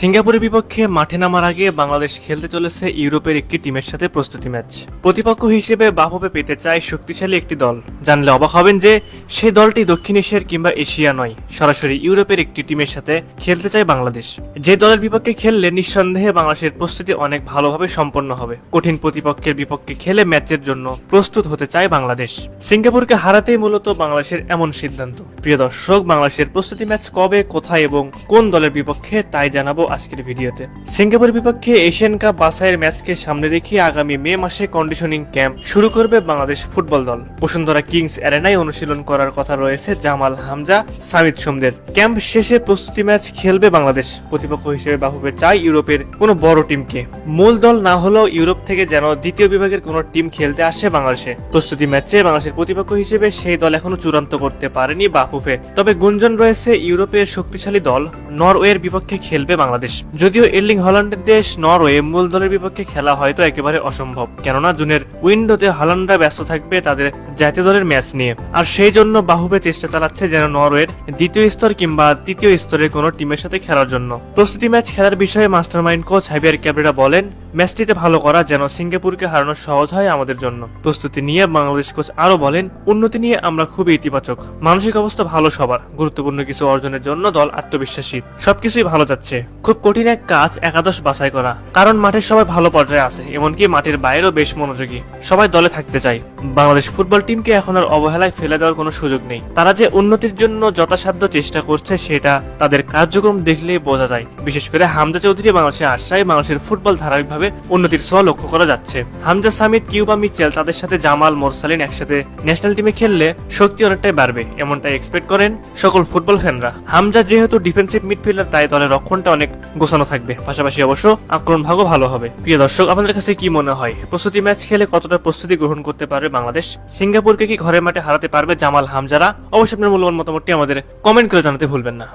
সিঙ্গাপুরের বিপক্ষে মাঠে নামার আগে বাংলাদেশ খেলতে চলেছে ইউরোপের একটি টিমের সাথে প্রস্তুতি ম্যাচ। প্রতিপক্ষ হিসেবে বাফুফে পেতে চায় শক্তিশালী একটি দল। জানলে অবাক হবেন যে সেই দলটি দক্ষিণ এশিয়ার কিংবা এশিয়া নয়, সরাসরি ইউরোপের একটি টিমের সাথে খেলতে চায় বাংলাদেশ। যে দলের বিপক্ষে খেললে নিঃসন্দেহে বাংলাদেশের প্রস্তুতি অনেক ভালোভাবে সম্পন্ন হবে। কঠিন প্রতিপক্ষের বিপক্ষে খেলে ম্যাচের জন্য প্রস্তুত হতে চায় বাংলাদেশ। সিঙ্গাপুরকে হারাতেই মূলত বাংলাদেশের এমন সিদ্ধান্ত। প্রিয় দর্শক, বাংলাদেশের প্রস্তুতি ম্যাচ কবে, কোথায় এবং কোন দলের বিপক্ষে তাই জানাবো আজকের ভিডিওতে। সিঙ্গাপুরের বিপক্ষে এশিয়ান কাপ বাছাইয়ের ম্যাচকে সামনে রেখে আগামী মে মাসে কন্ডিশনিং ক্যাম্প শুরু করবে বাংলাদেশ ফুটবল দল। বসুন্ধরা কিংস অ্যারেনায় অনুশীলন করার কথা রয়েছে জামাল, হামজা, সামিদ সোমদের। ক্যাম্প শেষে প্রস্তুতি ম্যাচ খেলবে বাংলাদেশ। প্রতিপক্ষ হিসেবে বাফুফে চায় ইউরোপের কোনো বড় টিমকে। মূল দল না হলেও ইউরোপ থেকে যেন দ্বিতীয় বিভাগের কোনো টিম খেলতে আসে বাংলাদেশে। প্রস্তুতি ম্যাচে বাংলাদেশের প্রতিপক্ষ হিসেবে সেই দল এখনো চূড়ান্ত করতে পারেনি বাফুফে। তবে গুঞ্জন রয়েছে ইউরোপের শক্তিশালী দল নরওয়ের বিপক্ষে খেলবে বাংলাদেশ। যদিও এর্লিং হল্যান্ডের দেশ নরওয়ে মূল দলের বিপক্ষে খেলা হয়তো একেবারে অসম্ভব, কেননা জুনের উইন্ডোতে হল্যান্ডরা ব্যস্ত থাকবে তাদের জাতীয় দলের ম্যাচ নিয়ে। আর সেই জন্য বাফুফে চেষ্টা চালাচ্ছে যেন নরওয়ের দ্বিতীয় স্তর কিংবা তৃতীয় স্তরের কোনো টিমের সাথে খেলার জন্য। প্রস্তুতি ম্যাচ খেলার বিষয়ে মাস্টারমাইন্ড কোচ হাবিয়ার ক্যাবরেরা বলেন, ম্যাচটিতে ভালো করা যেন সিঙ্গাপুরকে হারানো সহজ হয় আমাদের জন্য। প্রস্তুতি নিয়ে বাংলাদেশ কোচ আরো বলেন, উন্নতি নিয়ে আমরা খুবই ইতিবাচক। মানসিক অবস্থা ভালো সবার। গুরুত্বপূর্ণ কিছু অর্জনের জন্য দল আত্মবিশ্বাসী। সবকিছুই ভালো যাচ্ছে। খুব কঠিন এক কাজ একাদশ বাছাই করা, কারণ মাঠের সবাই ভালো পর্যায়ে আছে, এমনকি মাঠের বাইরেও বেশ মনোযোগী। সবাই দলে থাকতে চায়। বাংলাদেশ ফুটবল টিমকে এখন আর অবহেলায় ফেলে দেওয়ার কোনো সুযোগ নেই। তারা যে উন্নতির জন্য যথাসাধ্য চেষ্টা করছে সেটা তাদের কার্যক্রম দেখলেই বোঝা যায়। বিশেষ করে হামজা চৌধুরী বাংলাদেশে আসায় বাংলাদেশের ফুটবল ধারাবাহিকভাবে উন্নতির ছোঁয়া লক্ষ্য করা যাচ্ছে। হামজা, সামিদ, কিউবা, মিচেল, তাদের সাথে জামাল, মোরসালিন একসাথে ন্যাশনাল টিমে খেললে শক্তি অনেকটাই বাড়বে, এমনটাই এক্সপেক্ট করেন সকল ফুটবল ফ্যানরা। হামজা যেহেতু ডিফেন্সিভ মিডফিল্ডার, তাই দলের রক্ষণটা অনেক গোছানো থাকবে, পাশাপাশি অবশ্য আক্রমণ ভাগও ভালো হবে। প্রিয় দর্শক, আপনাদের কাছে কি মনে হয় প্রস্তুতি ম্যাচ খেলে কতটা প্রস্তুতি গ্রহণ করতে পারবে বাংলাদেশ? সিঙ্গাপুরকে কি ঘরের মাঠে হারাতে পারবে জামাল, হামজারা? অবশ্যই আপনার মূল্যবান মতামতটি আমাদের কমেন্ট করে জানাতে ভুলবেন না।